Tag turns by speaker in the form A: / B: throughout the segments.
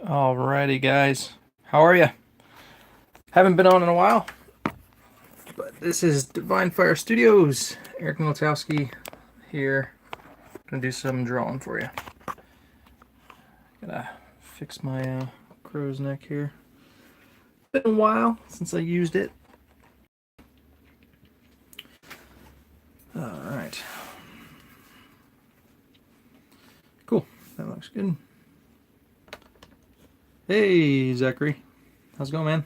A: Alrighty, guys. How are you? Haven't been on in a while, but this is Divine Fire Studios. Eric Militowski here. Gonna do some drawing for you. Gotta fix my crow's neck here. Been a while since I used it. Alright. Cool. That looks good. Hey, Zachary. How's it going, man?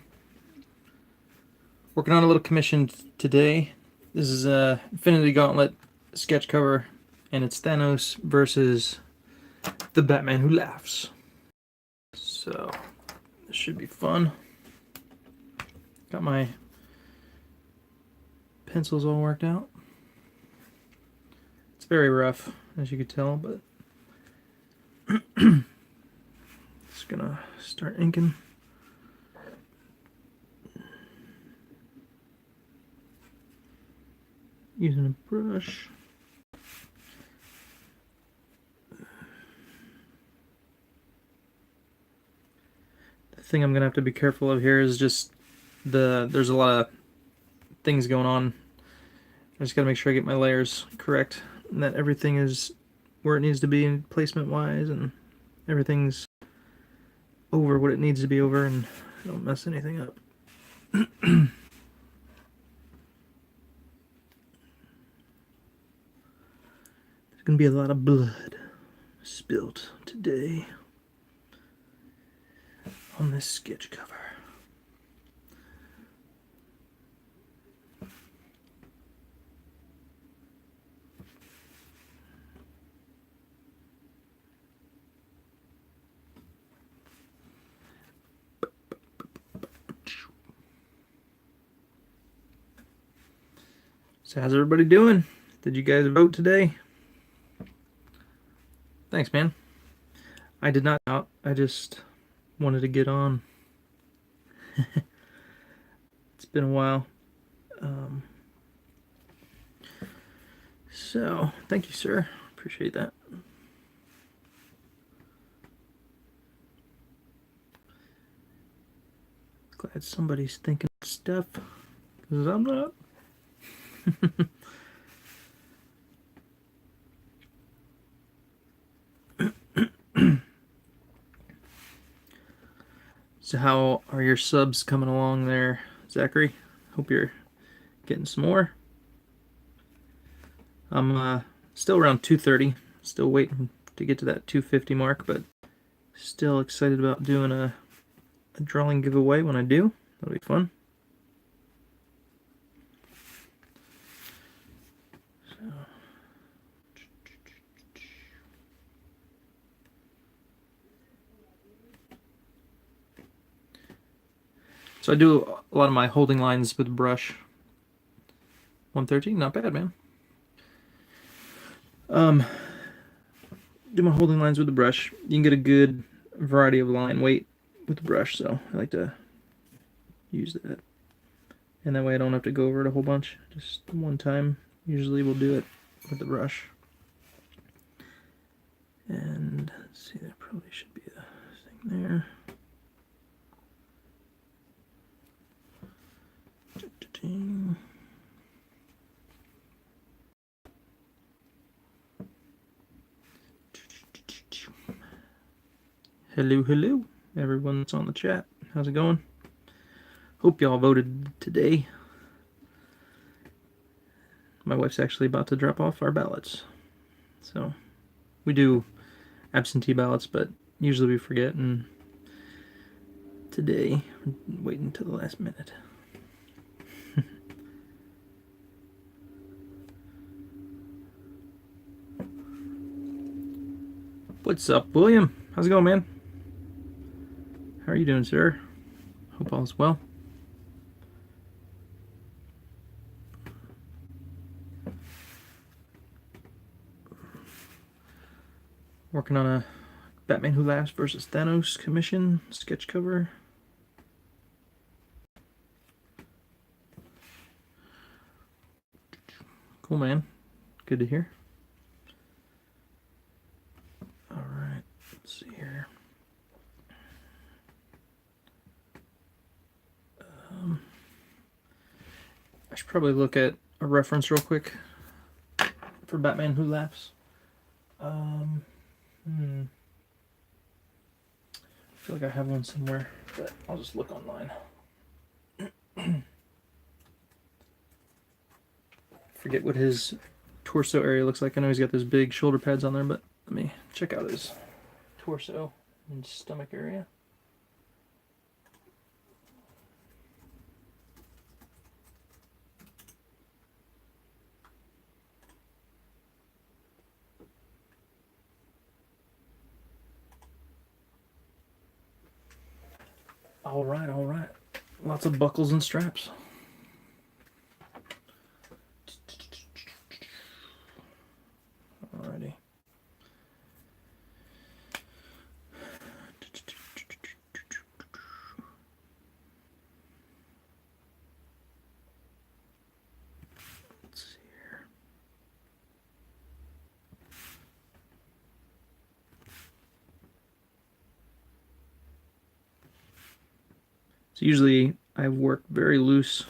A: Working on a little commission today. This is a Infinity Gauntlet sketch cover, and it's Thanos versus the Batman Who Laughs. So, this should be fun. Got my pencils all worked out. It's very rough, as you could tell, but just gonna start inking. Using a brush. The thing I'm gonna have to be careful of here is just there's a lot of things going on. I just gotta make sure I get my layers correct and that everything is where it needs to be placement wise and everything's over what it needs to be over and I don't mess anything up. There's gonna be a lot of blood spilt today on this sketch cover. So how's everybody doing? Did you guys vote today? Thanks, man. I did not out. I just wanted to get on. It's been a while. So, thank you, sir. Appreciate that. Glad somebody's thinking of stuff, because I'm not. So how are your subs coming along there, Zachary? Hope you're getting some more. I'm still around 230, still waiting to get to that 250 mark, but still excited about doing a drawing giveaway when I do. That'll be fun. So I do a lot of my holding lines with brush. 113, not bad, man. Do my holding lines with the brush. You can get a good variety of line weight with the brush, so I like to use that. And that way I don't have to go over it a whole bunch. Just one time. Usually we'll do it with the brush. And let's see, there probably should be a thing there. Hello, hello, everyone that's on the chat. How's it going? Hope y'all voted today. My wife's actually about to drop off our ballots. So, we do absentee ballots, but usually we forget, and today, I'm waiting until the last minute. What's up, William? How's it going, man? How are you doing, sir? Hope all's well. Working on a Batman Who Laughs versus Thanos commission sketch cover. Cool, man. Good to hear. All right, let's see here. probably look at a reference real quick for Batman Who Laughs. I feel like I have one somewhere, but I'll just look online. Forget what his torso area looks like. I know he's got those big shoulder pads on there, but let me check out his torso and stomach area. All right, all right. Lots of buckles and straps. Alrighty. Let's see here. So usually I work very loose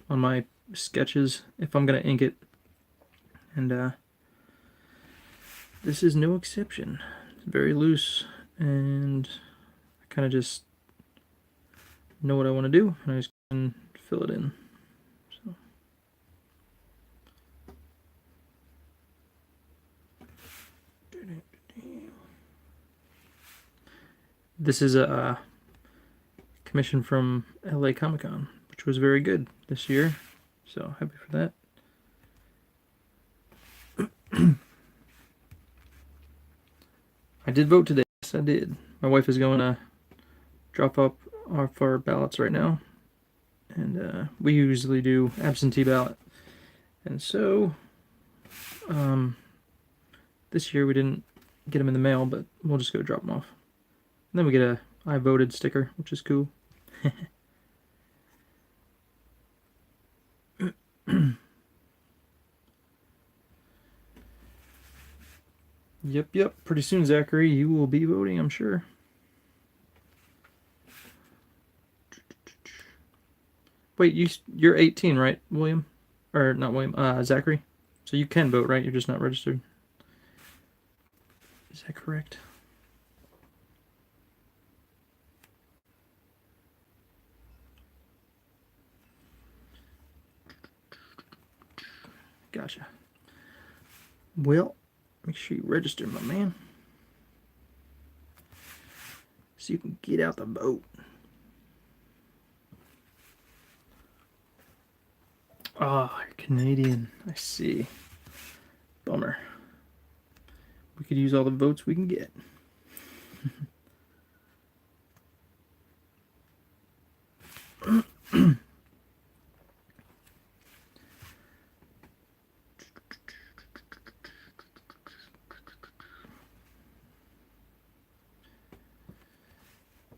A: on my sketches if I'm gonna ink it, and this is no exception. It's very loose, and I kind of just know what I want to do, and I just can fill it in. So. This is a commission from LA Comic-Con, which was very good this year, so happy for that. I did vote today. Yes, I did. My wife is going to drop off our ballots right now, and we usually do absentee ballot, and so this year we didn't get them in the mail, but we'll just go drop them off. And then we get a I voted sticker, which is cool. Yep. Pretty soon, Zachary, you will be voting, I'm sure. Wait, you're 18, right, William? Or not William, Zachary? So you can vote, right? You're just not registered. Is that correct? Gotcha. Well, make sure you register, my man, so you can get out the vote. Oh, you're Canadian. I see. Bummer. We could use all the votes we can get.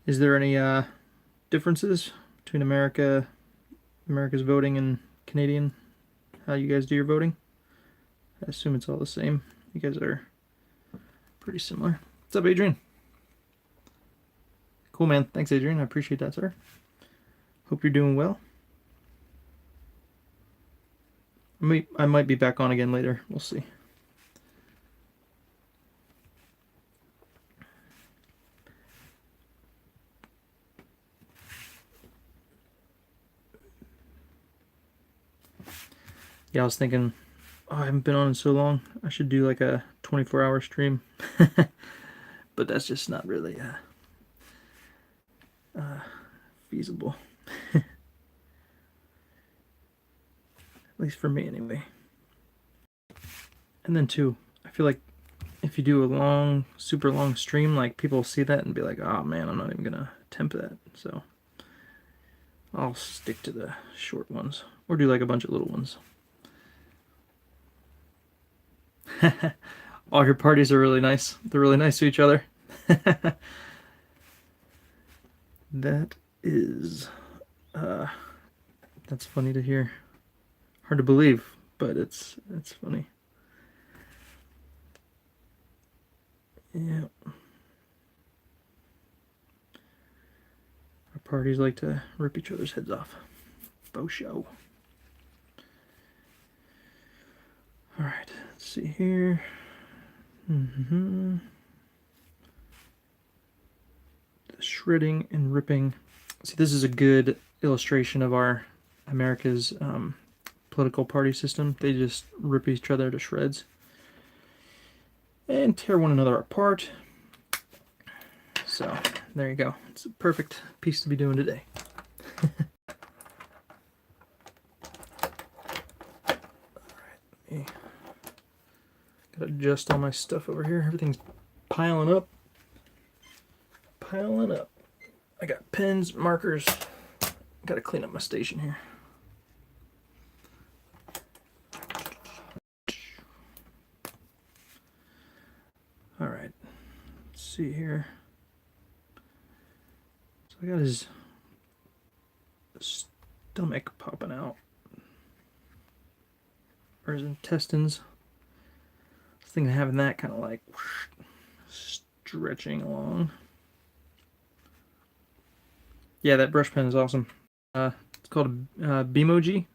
A: Is there any differences between America's voting and Canadian? How you guys do your voting? I assume it's all the same. You guys are pretty similar. What's up, Adrian? Cool, man. Thanks, Adrian. I appreciate that, sir. Hope you're doing well. I might be back on again later. We'll see. Yeah, I was thinking, oh, I haven't been on in so long. I should do like a 24-hour stream. But that's just not really feasible. At least for me, anyway. And then, too, I feel like if you do a super long stream, like, people see that and be like, oh, man, I'm not even going to attempt that. So I'll stick to the short ones. Or do like a bunch of little ones. All your parties are really nice. They're really nice to each other. That is, that's funny to hear. Hard to believe, but it's funny. Yeah. Our parties like to rip each other's heads off. Faux show. Alright, let's see here. The shredding and ripping. See, this is a good illustration of our America's political party system. They just rip each other to shreds and tear one another apart. So there you go. It's a perfect piece to be doing today. Alright, gotta adjust all my stuff over here. Everything's piling up. Piling up. I got pens, markers. Gotta clean up my station here. Alright, let's see here. So I got his stomach popping out. Or his intestines. I was thinking of having that kind of like stretching along. Yeah, that brush pen is awesome. It's called Bemoji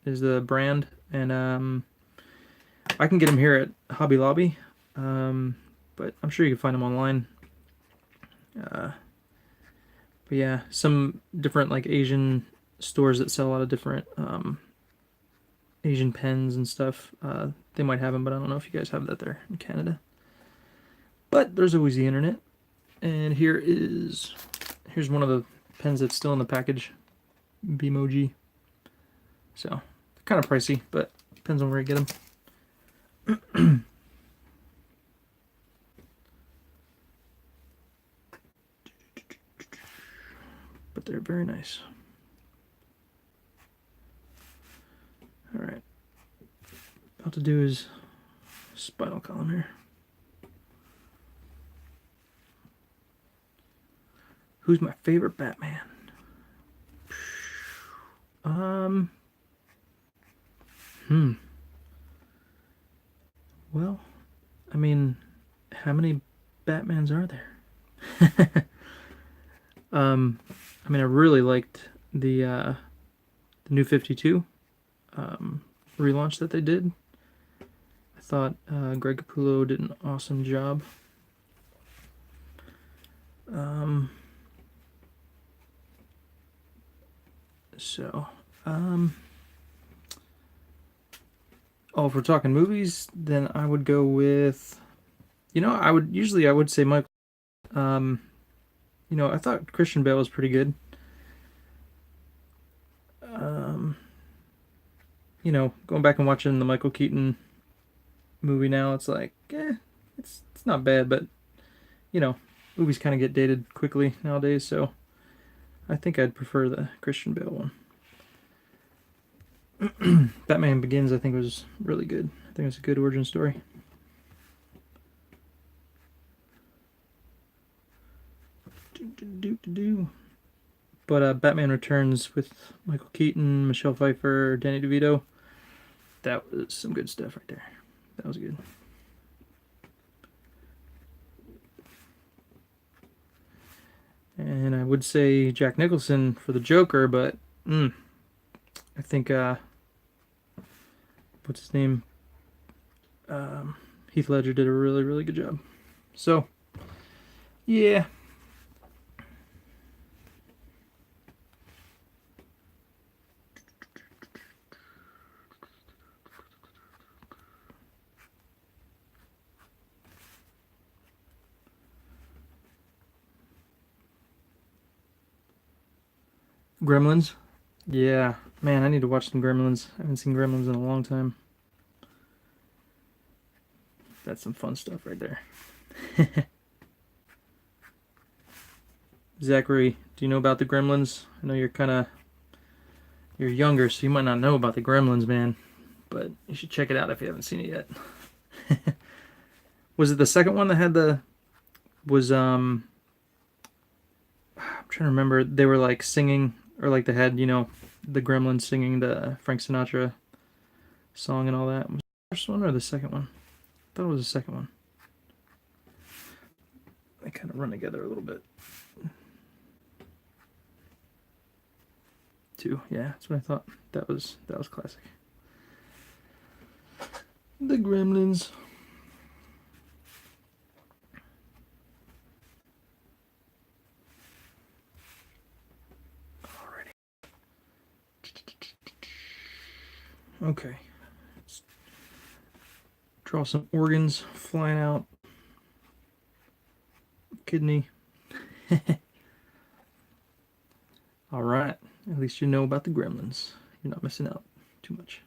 A: is the brand, and I can get them here at Hobby Lobby, but I'm sure you can find them online. But yeah, some different like Asian stores that sell a lot of different Asian pens and stuff. They might have them, but I don't know if you guys have that there in Canada. But there's always the internet, and here's one of the pens that's still in the package, Bemoji. So they're kind of pricey, but depends on where you get them. But they're very nice. All right, about to do is spinal column here. Who's my favorite Batman? Well, I mean, how many Batmans are there? I mean, I really liked the New 52 relaunch that they did. I thought Greg Capullo did an awesome job. Oh, if we're talking movies, then I would go with, I would say Michael. I thought Christian Bale was pretty good. Going back and watching the Michael Keaton movie now, it's like, it's not bad, but movies kind of get dated quickly nowadays, so I think I'd prefer the Christian Bale one. Batman Begins, I think, was really good. I think it's a good origin story. But Batman Returns with Michael Keaton, Michelle Pfeiffer, Danny DeVito, that was some good stuff right there. That was good. And I would say Jack Nicholson for the Joker, but I think what's his name? Heath Ledger did a really, really good job. So, yeah. Gremlins? Yeah. Man, I need to watch some Gremlins. I haven't seen Gremlins in a long time. That's some fun stuff right there. Zachary, do you know about the Gremlins? I know you're younger, so you might not know about the Gremlins, man. But you should check it out if you haven't seen it yet. Was it the second one that had I'm trying to remember. They were like singing, or like they had, the Gremlins singing the Frank Sinatra song and all that. Was it the first one or the second one? I thought it was the second one. They kind of run together a little bit. Too, yeah, that's what I thought. That was classic. The Gremlins. Alrighty. Okay. Let's draw some organs flying out. Kidney. Alright. At least you know about the Gremlins. You're not missing out too much.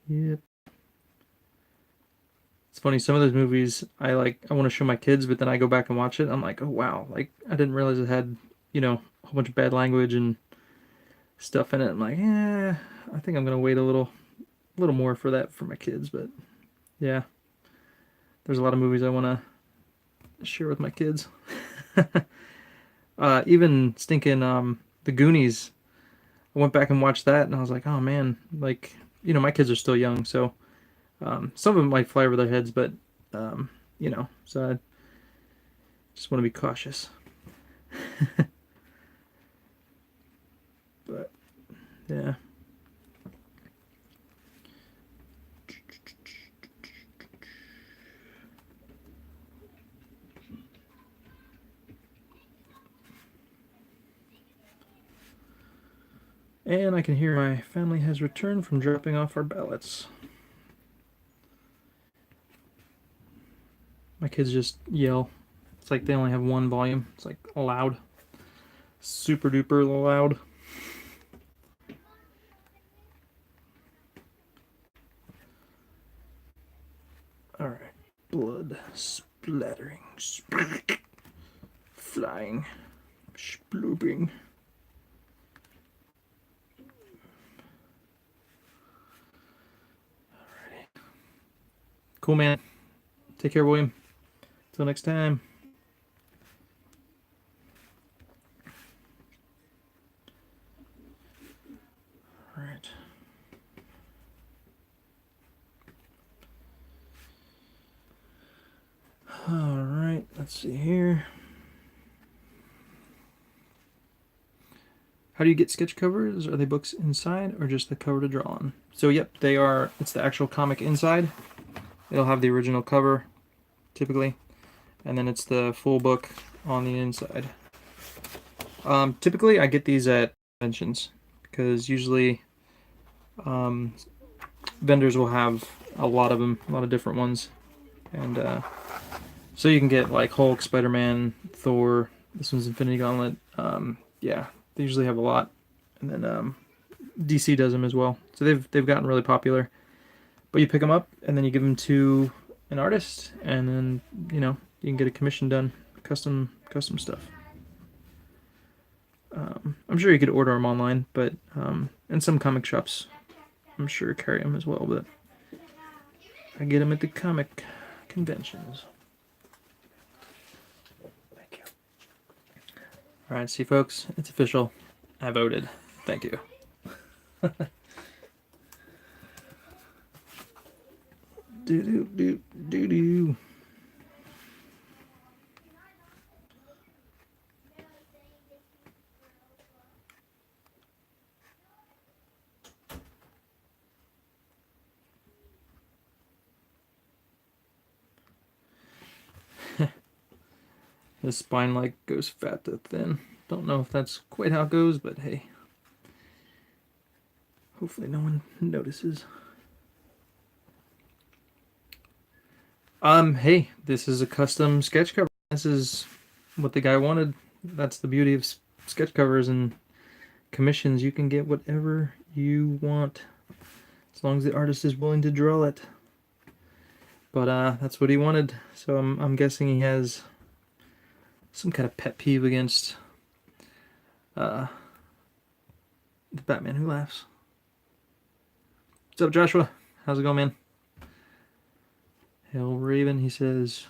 A: Yep. It's funny, some of those movies I want to show my kids, but then I go back and watch it. I'm like, oh wow, like I didn't realize it had, a whole bunch of bad language and stuff in it. I'm like, yeah, I think I'm gonna wait a little more for that for my kids. But yeah, there's a lot of movies I want to share with my kids. Even stinking The Goonies. I went back and watched that, and I was like, oh man, like my kids are still young, so some of them might fly over their heads, but so I just want to be cautious. But yeah. And I can hear my family has returned from dropping off our ballots. My kids just yell. It's like they only have one volume. It's like loud. Super duper loud. Alright. Blood splattering. Flying. Splooping. Alrighty. Cool, man. Take care, William. Till next time. Alright. Alright, let's see here. How do you get sketch covers? Are they books inside or just the cover to draw on? So yep, they are. It's the actual comic inside. It'll have the original cover, typically, and then it's the full book on the inside. Typically, I get these at conventions because usually vendors will have a lot of them, a lot of different ones, and so you can get like Hulk, Spider-Man, Thor. This one's Infinity Gauntlet. Yeah, they usually have a lot, and then DC does them as well. So they've gotten really popular. But you pick them up and then you give them to an artist, and then you can get a commission done, custom stuff. I'm sure you could order them online, but and some comic shops, I'm sure, carry them as well. But I get them at the comic conventions. Thank you. All right, see, folks, it's official. I voted. Thank you. Do do do do do. This spine like goes fat to thin. Don't know if that's quite how it goes, but hey. Hopefully no one notices. Hey, this is a custom sketch cover. This is what the guy wanted. That's the beauty of sketch covers and commissions. You can get whatever you want as long as the artist is willing to draw it. But that's what he wanted. So I'm guessing he has some kind of pet peeve against the Batman Who Laughs. What's up, Joshua? How's it going, man? Hell Raven, he says.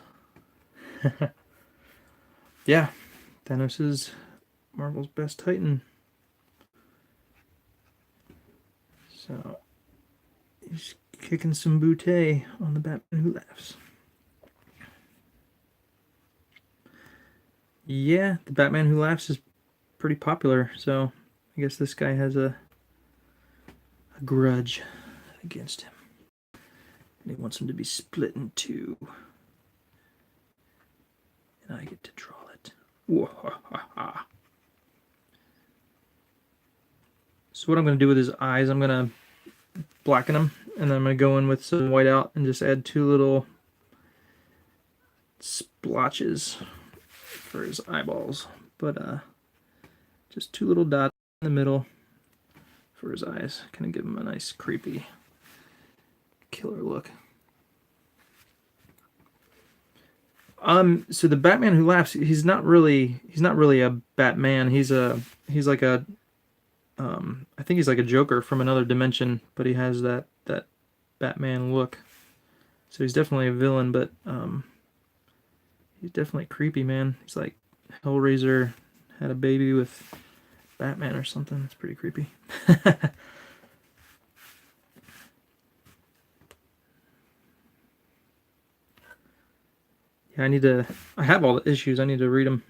A: Yeah, Thanos is Marvel's best Titan. So he's kicking some booty on the Batman Who Laughs. Yeah, the Batman Who Laughs is pretty popular, so I guess this guy has a grudge against him. And he wants him to be split in two. And I get to draw it. Whoa-ha-ha-ha. So what I'm going to do with his eyes, I'm going to blacken them, and then I'm going to go in with some white out and just add two little splotches for his eyeballs. But just two little dots in the middle for his eyes. Kind of give him a nice creepy killer look. So the Batman Who Laughs, he's not really a Batman. He's like a I think he's like a Joker from another dimension, but he has that Batman look. So he's definitely a villain, but he's definitely creepy, man. He's like Hellraiser had a baby with Batman or something. It's pretty creepy. Yeah, I have all the issues. I need to read them.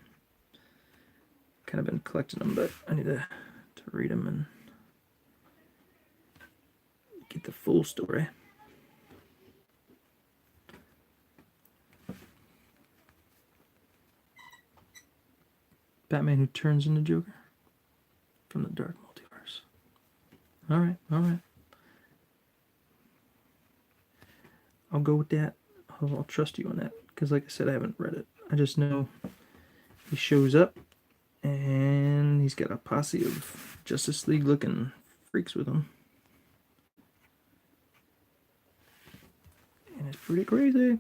A: Kind of been collecting them, but I need to read them and get the full story. Batman Who Turns into Joker from the Dark Multiverse. All right. I'll go with that. I'll trust you on that, because like I said, I haven't read it. I just know he shows up and he's got a posse of Justice League looking freaks with him. And it's pretty crazy.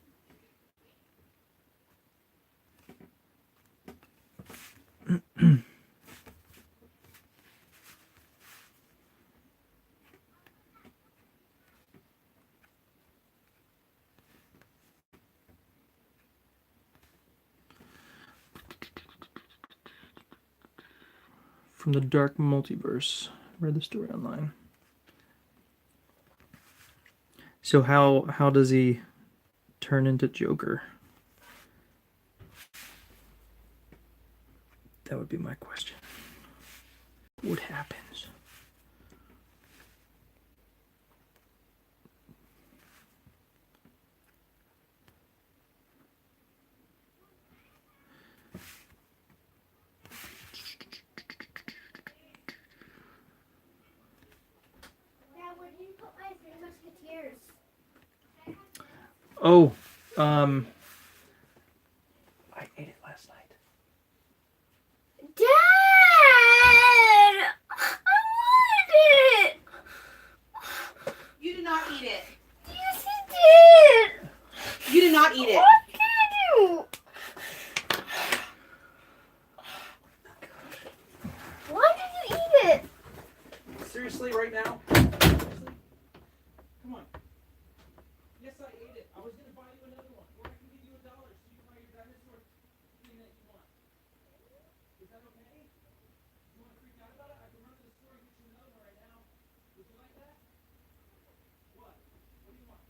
A: From the Dark Multiverse. Read the story online. So how does he turn into Joker? That would be my question. What happens? Oh, I ate it last night.
B: Dad! I wanted it!
C: You did not eat it.
B: Yes, he did!
C: You did not eat it.
B: What did I do? Why did you eat it?
A: Seriously, right now? Seriously? Come on. Yes, I ate it. I was going to buy you another one. Or I can give you $1 so you can buy your dinosaur thing that you want. Is that okay? You want to freak out about it? I can run to the store and get you another one right now. Would you like that? What? What do you want?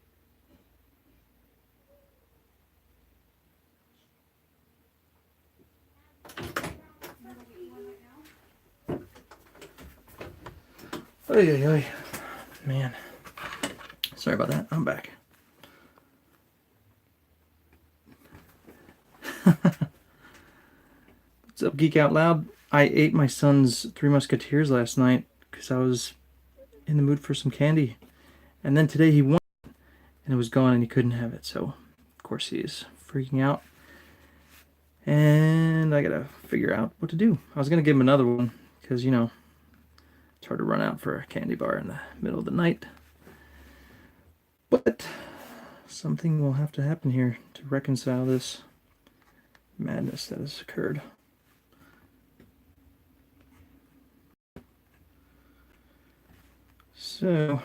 A: Oy, oy, oy. Man. Sorry about that. I'm back. What's up, Geek Out Loud? I ate my son's Three Musketeers last night because I was in the mood for some candy. And then today he won and it was gone and he couldn't have it. So, of course, he's freaking out. And I gotta figure out what to do. I was gonna give him another one because, you know, it's hard to run out for a candy bar in the middle of the night. But something will have to happen here to reconcile this madness that has occurred. So,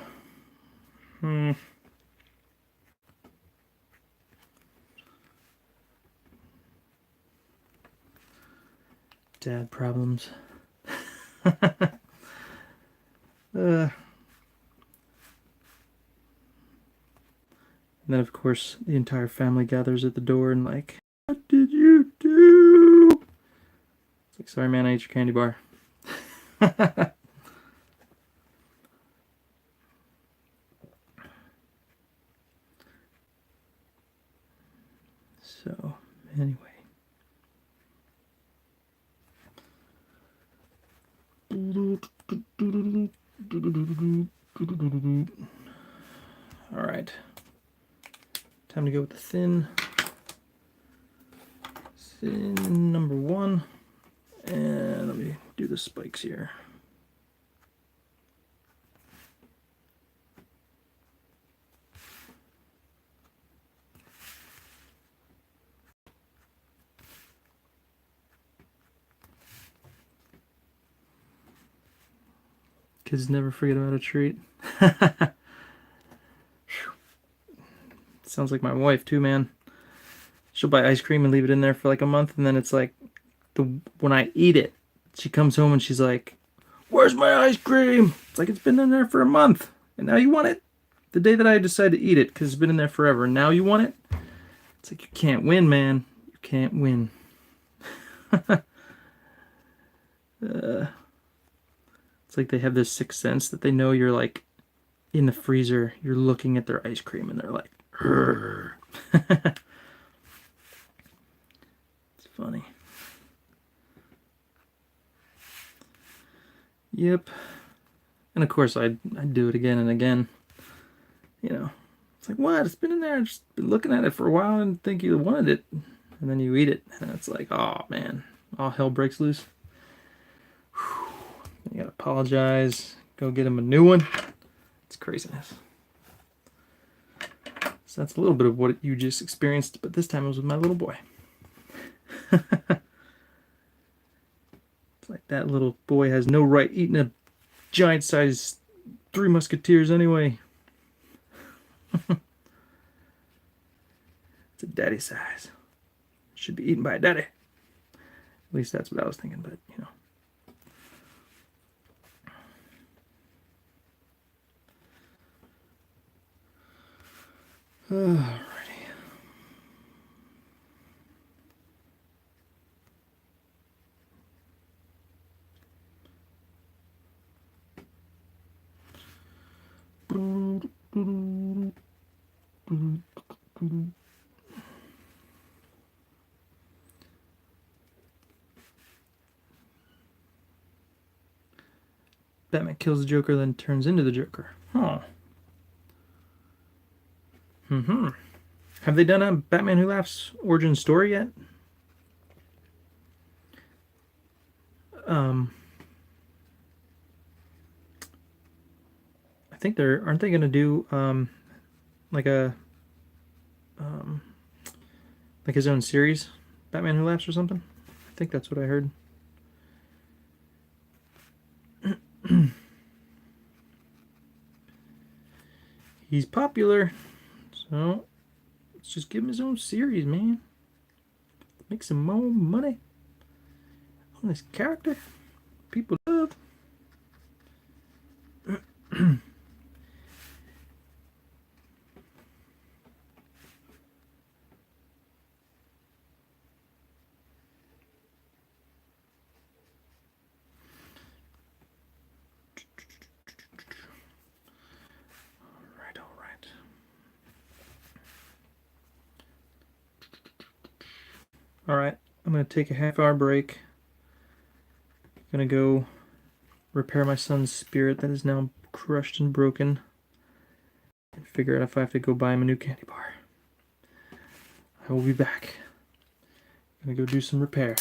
A: dad problems. And then, of course, the entire family gathers at the door and like, what did you do? It's like, sorry, man, I ate your candy bar. Anyway. All right. Time to go with the thin. Thin number 1. And let me do the spikes here. Kids never forget about a treat. Sounds like my wife too, man. She'll buy ice cream and leave it in there for like a month, and then it's like when I eat it, she comes home and she's like, "Where's my ice cream?" It's like, it's been in there for a month, and now you want it? The day that I decide to eat it, because it's been in there forever, and now you want it? It's like, you can't win, man. You can't win. It's like they have this sixth sense that they know you're like in the freezer, you're looking at their ice cream, and they're like, it's funny. Yep. And of course I'd do it again and again. You know, it's like, what? It's been in there. I've just been looking at it for a while and think you wanted it. And then you eat it. And it's like, oh man, all hell breaks loose. Whew. You gotta apologize. Go get him a new one. It's craziness. So that's a little bit of what you just experienced, but this time it was with my little boy. It's like that little boy has no right eating a giant-sized Three Musketeers anyway. It's a daddy size. Should be eaten by a daddy. At least that's what I was thinking, but you know. Alrighty. Batman kills the Joker, then turns into the Joker. Huh. Have they done a Batman Who Laughs origin story yet? I think aren't they gonna do like a like his own series, Batman Who Laughs or something? I think that's what I heard. He's popular, so let's just give him his own series, man. Make some more money on this character people love. Alright, I'm going to take a half-hour break. I'm going to go repair my son's spirit that is now crushed and broken. And figure out if I have to go buy him a new candy bar. I will be back. I'm going to go do some repair.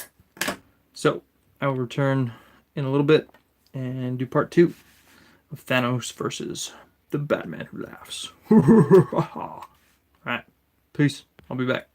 A: So, I will return in a little bit and do part 2 of Thanos versus the Batman Who Laughs. Alright, peace. I'll be back.